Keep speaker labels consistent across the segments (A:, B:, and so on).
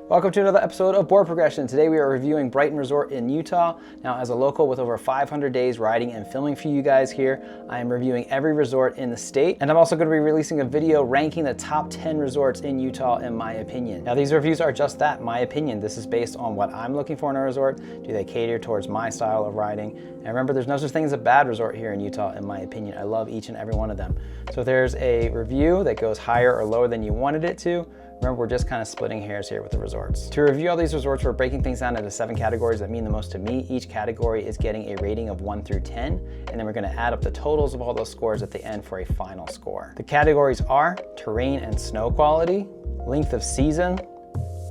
A: Welcome to another episode of Board Progression. Today we are reviewing Brighton Resort in Utah. Now, as a local with over 500 days riding and filming for you guys here, I am reviewing every resort in the state, and I'm also going to be releasing a video ranking the top 10 resorts in Utah in my opinion. Now, these reviews are just that, my opinion. This is based on what I'm looking for in a resort. Do they cater towards my style of riding? And remember, there's no such thing as a bad resort here in Utah in my opinion. I love each and every one of them. So if there's a review that goes higher or lower than you wanted it to, remember, we're just kind of splitting hairs here with the resorts. To review all these resorts, we're breaking things down into 7 categories that mean the most to me. Each category is getting a rating of 1 through 10, and then we're gonna add up the totals of all those scores at the end for a final score. The categories are terrain and snow quality, length of season,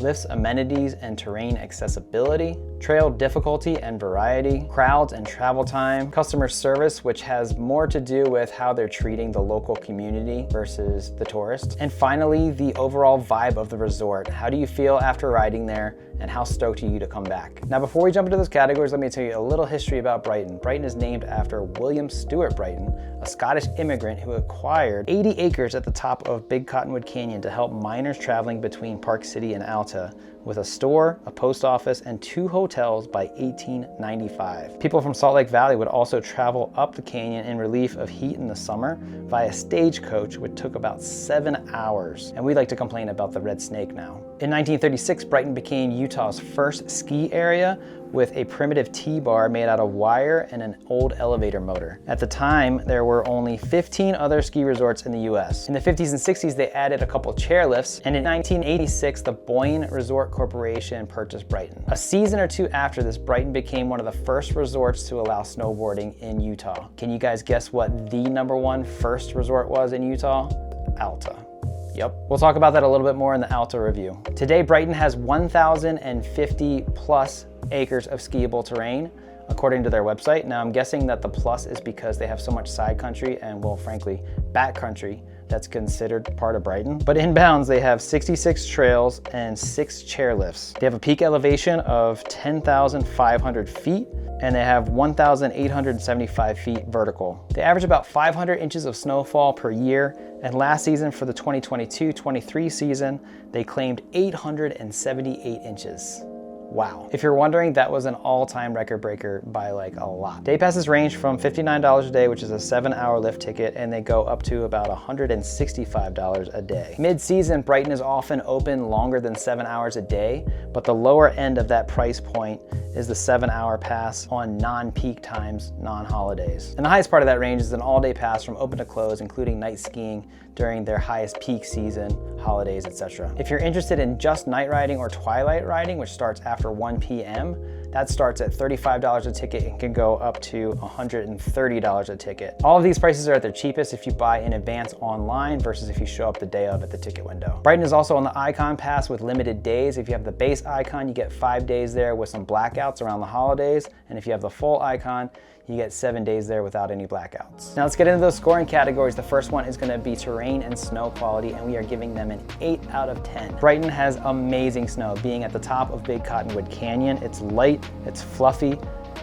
A: lifts, amenities, and terrain accessibility, trail difficulty and variety, crowds and travel time, customer service, which has more to do with how they're treating the local community versus the tourists, and finally, the overall vibe of the resort. How do you feel after riding there, and how stoked are you to come back? Now, before we jump into those categories, let me tell you a little history about Brighton. Brighton is named after William Stewart Brighton, a Scottish immigrant who acquired 80 acres at the top of Big Cottonwood Canyon to help miners traveling between Park City and Alta, with a store, a post office, and 2 hotels by 1895. People from Salt Lake Valley would also travel up the canyon in relief of heat in the summer via stagecoach, which took about 7 hours. And we like to complain about the red snake now. In 1936, Brighton became Utah's first ski area with a primitive T-bar made out of wire and an old elevator motor. At the time, there were only 15 other ski resorts in the US. In the 50s and 60s, they added a couple chairlifts, and in 1986, the Boyne Resort Corporation purchased Brighton. A season or 2 after this, Brighton became one of the first resorts to allow snowboarding in Utah. Can you guys guess what the #1 first resort was in Utah? Alta. Yep, we'll talk about that a little bit more in the Alta review. Today, Brighton has 1,050 plus acres of skiable terrain, according to their website. Now, I'm guessing that the plus is because they have so much side country and, well, frankly, back country that's considered part of Brighton. But inbounds, they have 66 trails and 6 chairlifts. They have a peak elevation of 10,500 feet, and they have 1,875 feet vertical. They average about 500 inches of snowfall per year, and last season for the 2022-23 season, they claimed 878 inches. Wow. If you're wondering, that was an all-time record breaker by like a lot. Day passes range from $59 a day, which is a 7-hour lift ticket, and they go up to about $165 a day. Mid-season, Brighton is often open longer than 7 hours a day, but the lower end of that price point is the 7-hour pass on non-peak times, non-holidays. And the highest part of that range is an all-day pass from open to close, including night skiing during their highest peak season, holidays, etc. If you're interested in just night riding or twilight riding, which starts after 1 p.m., that starts at $35 a ticket and can go up to $130 a ticket. All of these prices are at their cheapest if you buy in advance online versus if you show up the day of at the ticket window. Brighton is also on the Icon Pass with limited days. If you have the base Icon, you get 5 days there with some blackouts around the holidays. And if you have the full Icon, you get 7 days there without any blackouts. Now let's get into those scoring categories. The first one is gonna be terrain and snow quality, and we are giving them an 8 out of 10. Brighton has amazing snow. Being at the top of Big Cottonwood Canyon, it's light, it's fluffy,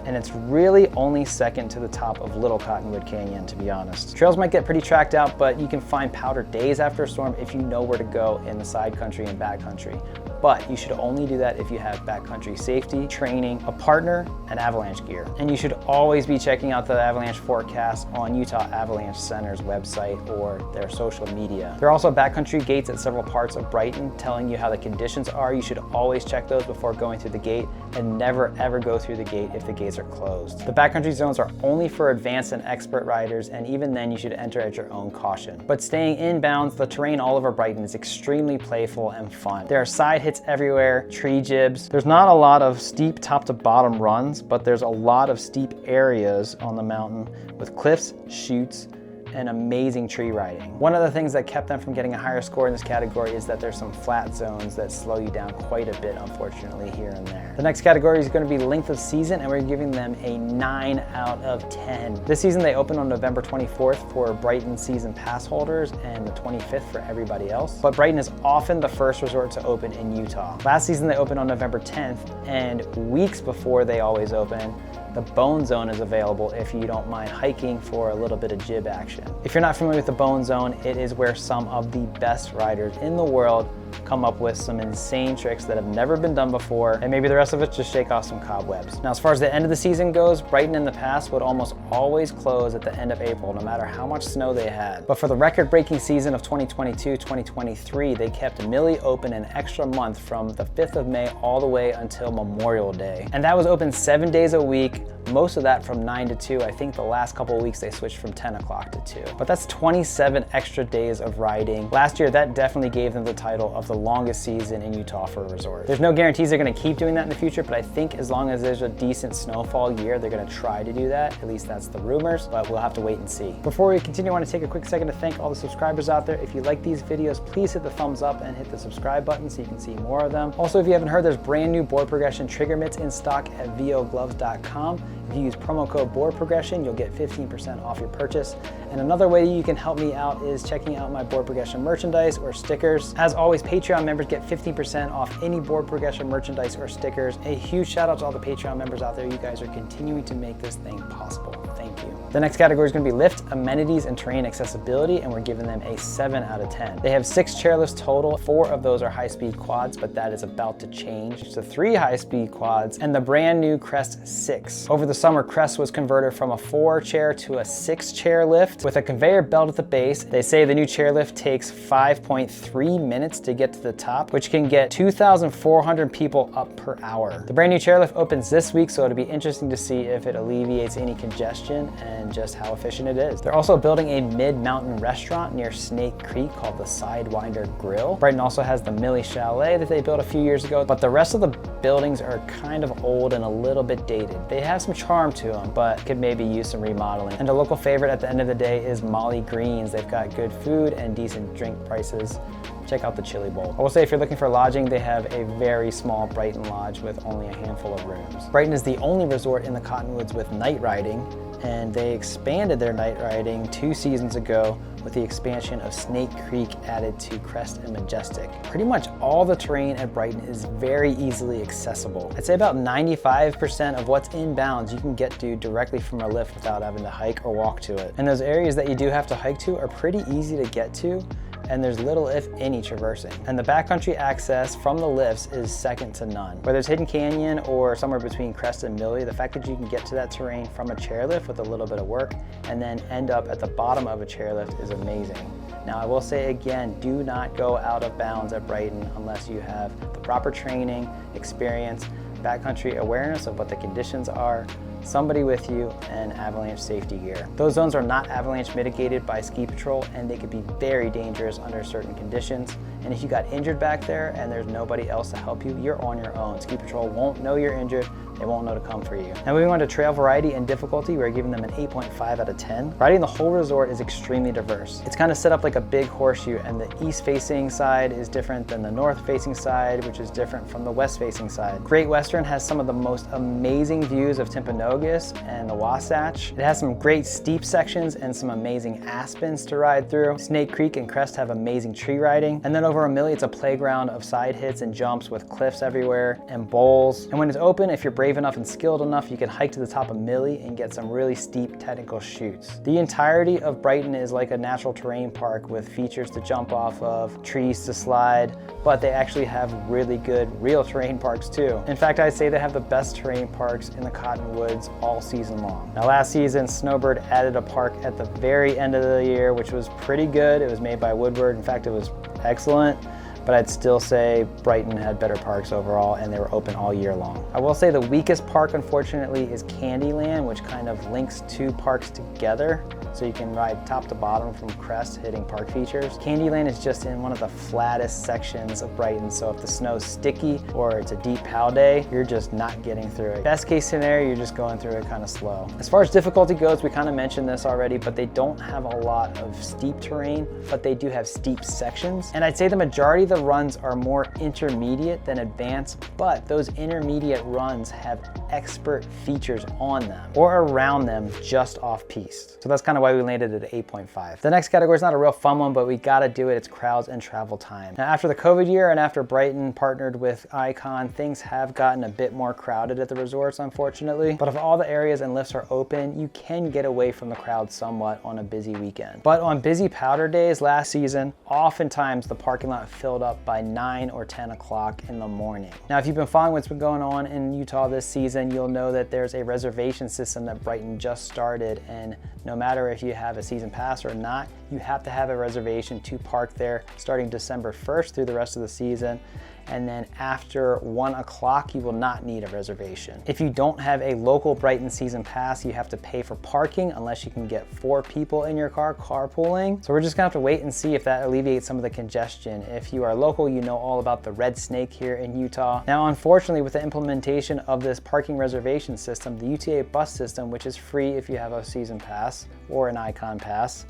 A: and it's really only second to the top of Little Cottonwood Canyon, to be honest. Trails might get pretty tracked out, but you can find powder days after a storm if you know where to go in the side country and back country. But you should only do that if you have backcountry safety, training, a partner, and avalanche gear. And you should always be checking out the avalanche forecast on Utah Avalanche Center's website or their social media. There are also backcountry gates at several parts of Brighton telling you how the conditions are. You should always check those before going through the gate, and never ever go through the gate if the gates are closed. The backcountry zones are only for advanced and expert riders, and even then you should enter at your own caution. But staying inbounds, the terrain all over Brighton is extremely playful and fun. There are side hits everywhere, tree jibs. There's not a lot of steep top to bottom runs, but there's a lot of steep areas on the mountain with cliffs, chutes, and amazing tree riding. One of the things that kept them from getting a higher score in this category is that there's some flat zones that slow you down quite a bit, unfortunately, here and there. The next category is going to be length of season, and we're giving them a 9 out of 10. This season they open on November 24th for Brighton season pass holders and the 25th for everybody else. But Brighton is often the first resort to open in Utah. Last season they opened on November 10th, and weeks before they always open, the Bone Zone is available if you don't mind hiking for a little bit of jib action. If you're not familiar with the Bone Zone, it is where some of the best riders in the world come up with some insane tricks that have never been done before, and maybe the rest of it just shake off some cobwebs. Now, as far as the end of the season goes, Brighton in the past would almost always close at the end of April, no matter how much snow they had. But for the record-breaking season of 2022-2023, they kept Millie open an extra month from the 5th of May all the way until Memorial Day. And that was open 7 days a week, most of that from 9 to 2. I think the last couple of weeks they switched from 10 o'clock to 2. But that's 27 extra days of riding. Last year, that definitely gave them the title of the longest season in Utah for a resort. There's no guarantees they're gonna keep doing that in the future, but I think as long as there's a decent snowfall year, they're gonna try to do that. At least that's the rumors, but we'll have to wait and see. Before we continue, I wanna take a quick second to thank all the subscribers out there. If you like these videos, please hit the thumbs up and hit the subscribe button so you can see more of them. Also, if you haven't heard, there's brand new board progression trigger mitts in stock at vogloves.com. If you use promo code board progression, you'll get 15% off your purchase. And another way you can help me out is checking out my board progression merchandise or stickers. As always, Patreon members get 15% off any board progression merchandise or stickers. A huge shout out to all the Patreon members out there. You guys are continuing to make this thing possible. Thank you. The next category is going to be lift, amenities, and terrain accessibility, and we're giving them a 7 out of 10. They have 6 chairlifts total. 4 of those are high-speed quads, but that is about to change to 3 high-speed quads and the brand new Crest 6. Over the summer, Crest was converted from a 4-chair to a 6-chair lift with a conveyor belt at the base. They say the new chairlift takes 5.3 minutes to get to the top, which can get 2,400 people up per hour. The brand new chairlift opens this week, so it'll be interesting to see if it alleviates any congestion and just how efficient it is. They're also building a mid-mountain restaurant near Snake Creek called the Sidewinder Grill. Brighton also has the Millie Chalet that they built a few years ago, but the rest of the buildings are kind of old and a little bit dated. They have some charm to them, but could maybe use some remodeling. And a local favorite at the end of the day is Molly Green's. They've got good food and decent drink prices. Check out the Chili Bowl. I will say if you're looking for lodging, they have a very small Brighton lodge with only a handful of rooms. Brighton is the only resort in the Cottonwoods with night riding, and they expanded their night riding 2 seasons ago with the expansion of Snake Creek added to Crest and Majestic. Pretty much all the terrain at Brighton is very easily accessible. I'd say about 95% of what's inbounds you can get to directly from a lift without having to hike or walk to it. And those areas that you do have to hike to are pretty easy to get to, and there's little if any traversing. And the backcountry access from the lifts is second to none. Whether it's Hidden Canyon or somewhere between Crest and Millie, the fact that you can get to that terrain from a chairlift with a little bit of work and then end up at the bottom of a chairlift is amazing. Now, I will say again, do not go out of bounds at Brighton unless you have the proper training, experience, backcountry awareness of what the conditions are, somebody with you, and avalanche safety gear. Those zones are not avalanche mitigated by ski patrol, and they could be very dangerous under certain conditions. And if you got injured back there and there's nobody else to help you, you're on your own. Ski patrol won't know you're injured. They won't know to come for you. Now, moving on to trail variety and difficulty, we're giving them an 8.5 out of 10. Riding the whole resort is extremely diverse. It's kind of set up like a big horseshoe, and the east-facing side is different than the north-facing side, which is different from the west-facing side. Great Western has some of the most amazing views of Timpanogos and the Wasatch. It has some great steep sections and some amazing aspens to ride through. Snake Creek and Crest have amazing tree riding. And then over a Millie, it's a playground of side hits and jumps with cliffs everywhere and bowls. And when it's open, if you're brave enough and skilled enough, you can hike to the top of Millie and get some really steep technical chutes. The entirety of Brighton is like a natural terrain park with features to jump off of, trees to slide, but they actually have really good real terrain parks too. In fact, I'd say they have the best terrain parks in the Cottonwoods all season long. Now, last season, Snowbird added a park at the very end of the year, which was pretty good. It was made by Woodward. In fact, it was excellent. But I'd still say Brighton had better parks overall, and they were open all year long. I will say the weakest park, unfortunately, is Candyland, which kind of links 2 parks together. So you can ride top to bottom from Crest, hitting park features. Candyland is just in one of the flattest sections of Brighton, so if the snow's sticky or it's a deep pow day, you're just not getting through it. Best case scenario, you're just going through it kind of slow. As far as difficulty goes, we kind of mentioned this already, but they don't have a lot of steep terrain, but they do have steep sections. And I'd say the majority of the runs are more intermediate than advanced, but those intermediate runs have expert features on them or around them just off-piste. So that's kind of why we landed at 8.5. The next category is not a real fun one, but we gotta do it. It's crowds and travel time. Now, after the COVID year and after Brighton partnered with Icon, things have gotten a bit more crowded at the resorts, unfortunately. But if all the areas and lifts are open, you can get away from the crowd somewhat on a busy weekend. But on busy powder days last season, oftentimes the parking lot filled filled up by 9 or 10 o'clock in the morning. Now, if you've been following what's been going on in Utah this season, you'll know that there's a reservation system that Brighton just started, and no matter if you have a season pass or not, you have to have a reservation to park there starting December 1st through the rest of the season. And then after 1 o'clock, you will not need a reservation. If you don't have a local Brighton season pass, you have to pay for parking unless you can get 4 people in your car carpooling. So we're just gonna have to wait and see if that alleviates some of the congestion. If you are local, you know all about the red snake here in Utah. Now, unfortunately, with the implementation of this parking reservation system, the UTA bus system, which is free if you have a season pass or an Icon pass,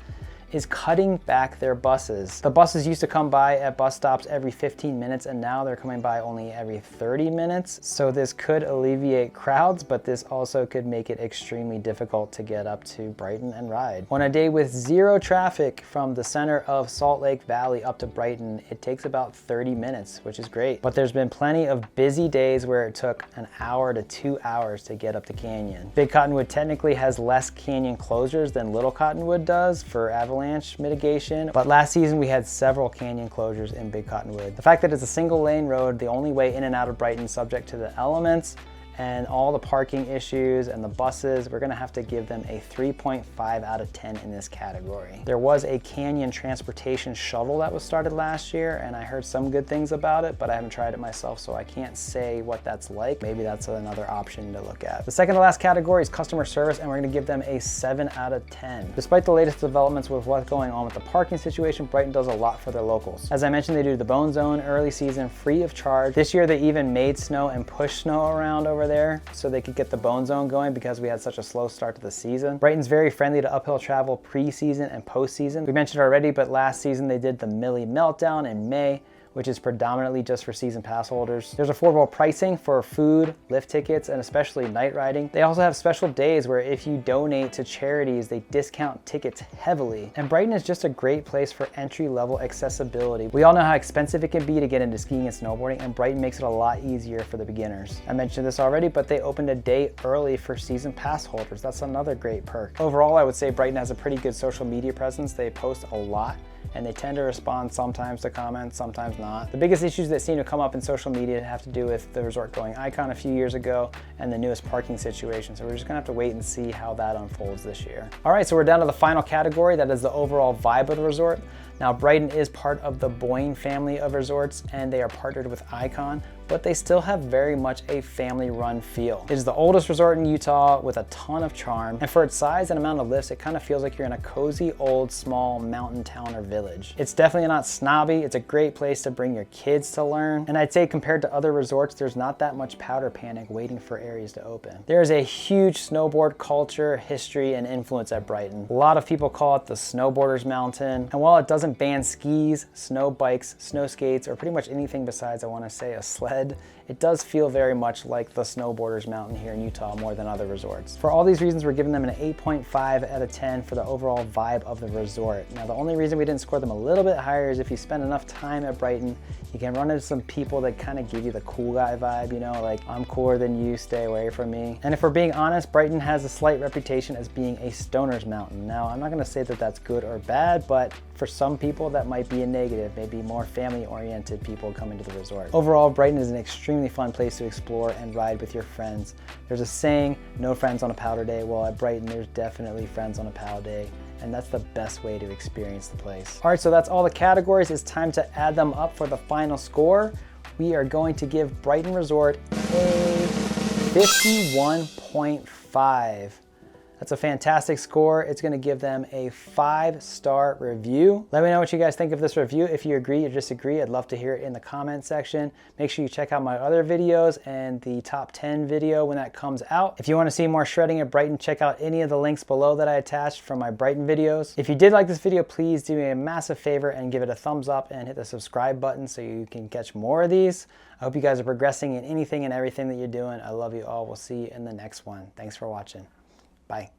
A: is cutting back their buses. The buses used to come by at bus stops every 15 minutes, and now they're coming by only every 30 minutes. So this could alleviate crowds, but this also could make it extremely difficult to get up to Brighton and ride. On a day with 0 traffic from the center of Salt Lake Valley up to Brighton, it takes about 30 minutes, which is great. But there's been plenty of busy days where it took an hour to 2 hours to get up the canyon. Big Cottonwood technically has less canyon closures than Little Cottonwood does for avalanche mitigation, but last season we had several canyon closures in Big Cottonwood. The fact that it's a single lane road, the only way in and out of Brighton subject to the elements, and all the parking issues and the buses, we're gonna have to give them a 3.5 out of 10 in this category. There was a canyon transportation shuttle that was started last year, and I heard some good things about it, but I haven't tried it myself, so I can't say what that's like. Maybe that's another option to look at. The second to last category is customer service, and we're gonna give them a 7 out of 10. Despite the latest developments with what's going on with the parking situation, Brighton does a lot for their locals. As I mentioned, they do the Bone Zone early season free of charge. This year they even made snow and pushed snow around over there so they could get the Bone Zone going because we had such a slow start to the season. Brighton's very friendly to uphill travel pre-season and post-season. We mentioned already, but last season they did the Millie Meltdown in May, which is predominantly just for season pass holders. There's affordable pricing for food, lift tickets, and especially night riding. They also have special days where if you donate to charities, they discount tickets heavily. And Brighton is just a great place for entry-level accessibility. We all know how expensive it can be to get into skiing and snowboarding, and Brighton makes it a lot easier for the beginners. I mentioned this already, but they opened a day early for season pass holders. That's another great perk. Overall, I would say Brighton has a pretty good social media presence. They post a lot, and they tend to respond sometimes to comments, sometimes not. The biggest issues that seem to come up in social media have to do with the resort going Icon a few years ago and the newest parking situation. So we're just gonna have to wait and see how that unfolds this year. All right, so we're down to the final category. That is the overall vibe of the resort. Now, Brighton is part of the Boyne family of resorts, and they are partnered with Icon, but they still have very much a family-run feel. It is the oldest resort in Utah with a ton of charm, and for its size and amount of lifts, it kind of feels like you're in a cozy, old, small mountain town or village. It's definitely not snobby. It's a great place to bring your kids to learn, and I'd say compared to other resorts, there's not that much powder panic waiting for areas to open. There is a huge snowboard culture, history, and influence at Brighton. A lot of people call it the snowboarders mountain, and while it doesn't ban skis, snow bikes, snow skates, or pretty much anything besides, I want to say, a sled, it does feel very much like the snowboarders mountain here in Utah more than other resorts. For all these reasons, we're giving them an 8.5 out of 10 for the overall vibe of the resort. Now, the only reason we didn't score them a little bit higher is if you spend enough time at Brighton, you can run into some people that kind of give you the cool guy vibe, you know, like, I'm cooler than you, stay away from me. And if we're being honest, Brighton has a slight reputation as being a stoner's mountain. Now, I'm not gonna say that that's good or bad, but for some people that might be a negative, maybe more family-oriented people coming to the resort. Overall, Brighton is an extremely fun place to explore and ride with your friends. There's a saying, no friends on a powder day. Well, at Brighton, there's definitely friends on a powder day, and that's the best way to experience the place. All right, so that's all the categories. It's time to add them up for the final score. We are going to give Brighton Resort a 51.5. That's a fantastic score. It's gonna give them a 5-star review. Let me know what you guys think of this review. If you agree or disagree, I'd love to hear it in the comment section. Make sure you check out my other videos and the top 10 video when that comes out. If you wanna see more shredding at Brighton, check out any of the links below that I attached from my Brighton videos. If you did like this video, please do me a massive favor and give it a thumbs up and hit the subscribe button so you can catch more of these. I hope you guys are progressing in anything and everything that you're doing. I love you all. We'll see you in the next one. Thanks for watching. Bye.